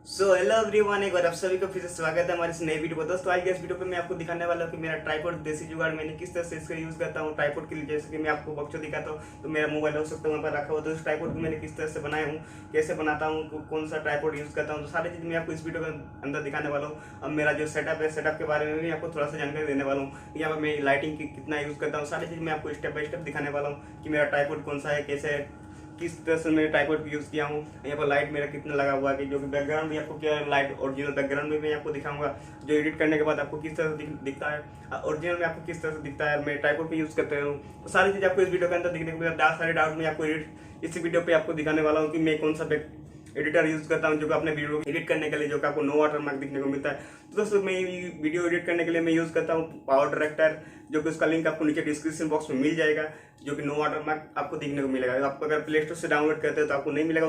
Hello everyone, एक बार आप सभी को फिर से स्वागत है हमारे इस नई वीडियो पर। दोस्तों आज के इस वीडियो पे मैं आपको दिखाने वाला हूँ कि मेरा ट्राइपॉड देसी जुगाड़ मैंने किस तरह से इसका यूज़ करता हूँ ट्राइपॉड के लिए। जैसे कि मैं आपको बक्सो दिखाता हूँ तो मेरा मोबाइल हो सकता है वहाँ पर रखा हुआ, तो उस ट्राइपॉड को मैंने किस तरह से बनाया हूँ, कैसे बनाता हूँ, कौन सा ट्राइपॉड यूज़ करता हूँ, तो सारी चीज़ मैं आपको इस वीडियो के अंदर दिखाने वाला हूँ। अब मेरा जो सेटअप है, सेटअप के बारे में भी आपको थोड़ा सा जानकारी देने वाला हूँ। यहाँ पर मैं लाइटिंग की कितना यूज़ करता हूँ, सारी चीज़ मैं आपको स्टेप बाय स्टेप दिखाने वाला हूँ कि मेरा ट्राइपॉड कौन सा है, कैसे है, किस तरह से मैंने ट्राइपॉड यूज़ किया हूँ। यहाँ पर लाइट मेरा कितना लगा हुआ है कि जो कि बैकग्राउंड भी आपको क्या लाइट ओरिजिनल बैकग्राउंड में मैं आपको दिखाऊंगा जो एडिट करने के बाद आपको किस तरह से दिखता है, ओरिजिनल में आपको किस तरह से दिखता है, मैं ट्राइपॉड पे यूज़ करते हूँ। तो सारी चीज़ आपको इस वीडियो के अंदर दिखने को मिलेगा। सारे डाउट मैं आपको इसी वीडियो पे आपको दिखाने वाला हूँ कि मैं कौन सा एडिटर यूज़ करता हूँ जो कि अपने वीडियो को एडिट करने के लिए, जो कि आपको नो वाटर मार्क दिखने को मिलता है। तो दोस्तों मैं वीडियो एडिट करने के लिए मैं यूज़ करता हूँ पावर डायरेक्टर, जो कि उसका लिंक आपको नीचे डिस्क्रिप्शन बॉक्स में मिल जाएगा, जो कि नो वाटर मार्क आपको दिखने को मिलेगा। आप अगर प्ले स्टोर से डाउनलोड करते हो तो आपको नहीं मिलेगा,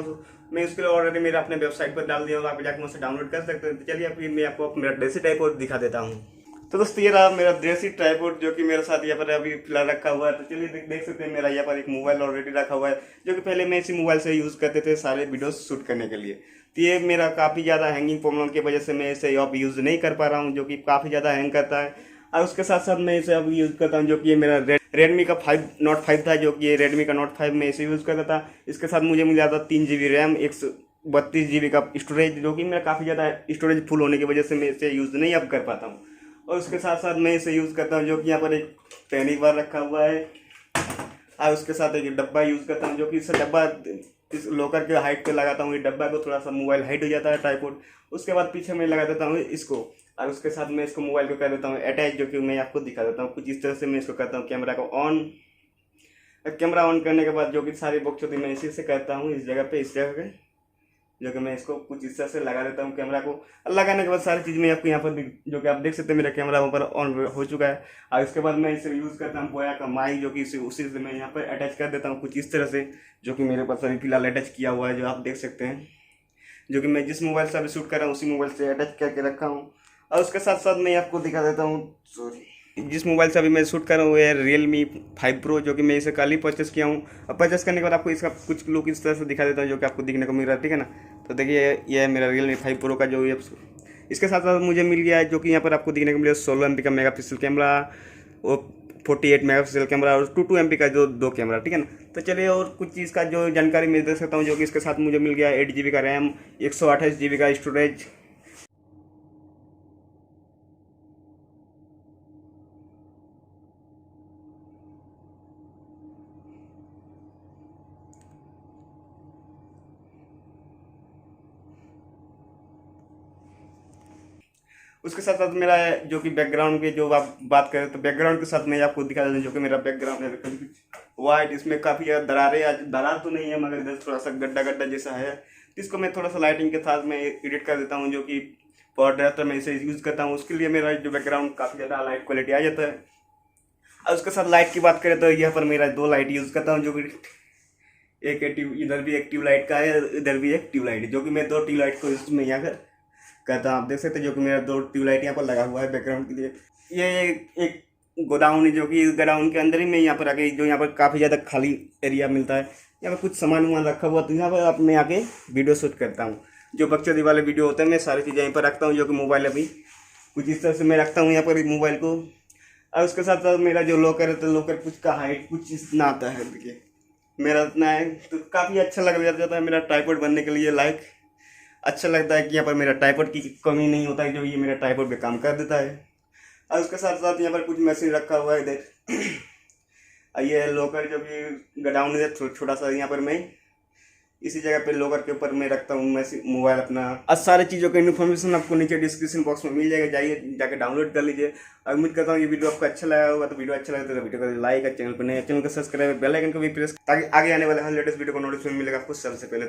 मैं उसके लिए ऑलरेडी मेरे अपने वेबसाइट पर डाल दिया हूँ, आप जाकर मुझसे डाउनलोड कर सकते हैं। तो चलिए अभी मैं आपको मेरा देसी ट्राइपॉड दिखा देता हूँ। तो दोस्तों ये रहा मेरा देसी ट्राइपॉड जो कि मेरे साथ यहाँ पर अभी फिलहाल रखा हुआ है। तो चलिए देख सकते हैं मेरा यहाँ पर एक मोबाइल ऑलरेडी रखा हुआ है, जो कि पहले मैं इसी मोबाइल से यूज़ करते थे सारे वीडियोस शूट करने के लिए। तो ये मेरा काफ़ी ज़्यादा हैंगिंग प्रॉब्लम की वजह से मैं इसे अब यूज़ नहीं कर पा रहा हूँ, जो कि काफ़ी ज़्यादा हैंग करता है। और उसके साथ साथ मैं इसे अब यूज़ करता हूँ, जो कि ये मेरा रेडमी का नोट 5 था, जो कि ये रेडमी का नोट 5 मैं इसे यूज़ करता था। इसके साथ मुझे मिल जाता 3 GB रैम, 132 GB का स्टोरेज, जो कि मेरा काफ़ी ज़्यादा स्टोरेज फुल होने की वजह से मैं इसे यूज़ नहीं अब कर पाता हूँ। और उसके साथ साथ मैं इसे यूज़ करता हूँ, जो कि यहाँ पर एक पैनी बार रखा हुआ है, और उसके साथ एक डब्बा यूज़ करता हूँ, जो कि इस डब्बा इस लॉकर के हाइट पे लगाता हूँ। ये डब्बा को थोड़ा सा मोबाइल हाइट हो जाता है ट्राइपॉड। उसके बाद पीछे मैं लगा देता हूँ इसको, और उसके साथ मैं इसको मोबाइल को कर देता हूँ अटैच, जो कि मैं आपको दिखा देता हूँ कुछ इस तरह से मैं इसको करता हूँ। कैमरा को ऑन, कैमरा ऑन करने के बाद जो कि सारी बॉक्स होती है मैं इसी से करता हूँ, इस जगह पे, इस जगह पे, जो कि मैं इसको कुछ इस तरह से लगा देता हूँ कैमरा को। लगाने के बाद सारी चीज़ मैं आपको यहाँ पर जो कि आप देख सकते हैं मेरा कैमरा वहाँ पर ऑन हो चुका है। और उसके बाद मैं इसे यूज़ करता हूँ बोया का माइक, जो कि उसी से मैं यहाँ पर अटैच कर देता हूँ कुछ इस तरह से, जो कि मेरे पास अभी फिलहाल अटैच किया हुआ है, जो आप देख सकते हैं, जो कि मैं जिस मोबाइल से अभी शूट कर रहा हूँ उसी मोबाइल से अटैच करके रखा हूँ। और उसके साथ साथ मैं आपको दिखा देता हूँ, सॉरी, जिस मोबाइल से अभी मैं शूट कर रहा हूँ वो है Realme 5 Pro, जो कि मैं इसे कल ही परचेस किया हूँ। और परचेस करने के बाद आपको इसका कुछ लुक इस तरह से दिखा देता हूँ, जो कि आपको दिखने को मिल रहा है, ठीक है ना। तो देखिए ये है मेरा Realme 5 Pro का जो ये, इसके साथ साथ मुझे मिल गया है, जो कि यहाँ पर आपको दिखने को मिलेगा 16 MP का मेगापिक्सल कैमरा, वो 48 मेगापिक्सल कैमरा और 22 MP का जो 2 कैमरा, ठीक है ना। तो चलिए और कुछ चीज़ का जो जानकारी मैं दे सकता हूँ, जो कि इसके साथ मुझे मिल गया 8 GB का रैम, 128 GB का स्टोरेज। उसके साथ साथ मेरा जो कि बैकग्राउंड के जो आप बात करें तो बैकग्राउंड के साथ मैं आपको दिखा देता हूँ, जो कि मेरा बैकग्राउंड है वाइट, इसमें काफ़ी ज़्यादा दरारें, आज दरार तो नहीं है मगर इधर थोड़ा सा गड्ढा गड्ढा जैसा है, तो इसको मैं थोड़ा सा लाइटिंग के साथ मैं एडिट कर देता हूँ, जो कि पावर डायरेक्टर मैं इसे यूज़ करता हूँ। उसके लिए मेरा जो बैकग्राउंड काफ़ी ज़्यादा लाइट क्वालिटी आ जाता है। और उसके साथ लाइट की बात करें तो यहाँ पर मेरा 2 लाइट यूज़ करता हूँ, जो कि एक ट्यूब, इधर भी एक ट्यूबलाइट का है, इधर भी एक ट्यूबलाइट है, जो कि मैं 2 ट्यूबलाइट को इसमें यहाँ कर करता हूँ। आप देख सकते हैं जो कि मेरा 2 ट्यूबलाइट यहाँ पर लगा हुआ है बैकग्राउंड के लिए। ये एक गोडाउन है, जो कि इस गोडाउन के अंदर ही मैं यहाँ पर आके, जो यहाँ पर काफ़ी ज़्यादा खाली एरिया मिलता है, यहाँ पर कुछ सामान वामान रखा हुआ, तो यहाँ पर अब मैं आके वीडियो शूट करता हूँ। जो बक्चोदी वाले वीडियो होते हैं मैं सारी चीज़ें यहीं पर रखता हूँ, जो कि मोबाइल अभी कुछ इस तरह से मैं रखता हूँ यहाँ पर मोबाइल को। और उसके साथ साथ मेरा जो लॉकर है, तो लॉकर कुछ का हाइट कुछ इतना आता है, देखिए मेरा इतना है, तो काफ़ी अच्छा लग जाता है मेरा ट्राइपॉड बनने के लिए। लाइक अच्छा लगता है कि यहाँ पर मेरा ट्राइपॉड की कमी नहीं होता है, जो ये मेरा ट्राइपॉड पे काम कर देता है। और उसके साथ साथ यहाँ पर कुछ मशीन रखा हुआ है इधर ये है लॉकर, जो कि गोडाउन है छोटा सा, यहाँ पर मैं इसी जगह पे लॉकर के ऊपर मैं रखता हूँ मोबाइल अपना। और सारी चीज़ों का इन्फॉर्मेशन आपको नीचे डिस्क्रिप्शन बॉक्स में मिल जाएगा, जाइए जाकर डाउनलोड कर लीजिए। और उम्मीद करता हूँ ये वीडियो आपको अच्छा लगा होगा। तो वीडियो अच्छा लगा तो वीडियो को लाइक और चैनल पर नए चैनल को सब्सक्राइब, बेल आइकन को भी प्रेस, ताकि आगे आने वाले हर लेटेस्ट वीडियो को नोटिफिकेशन मिलेगा आपको सबसे पहले।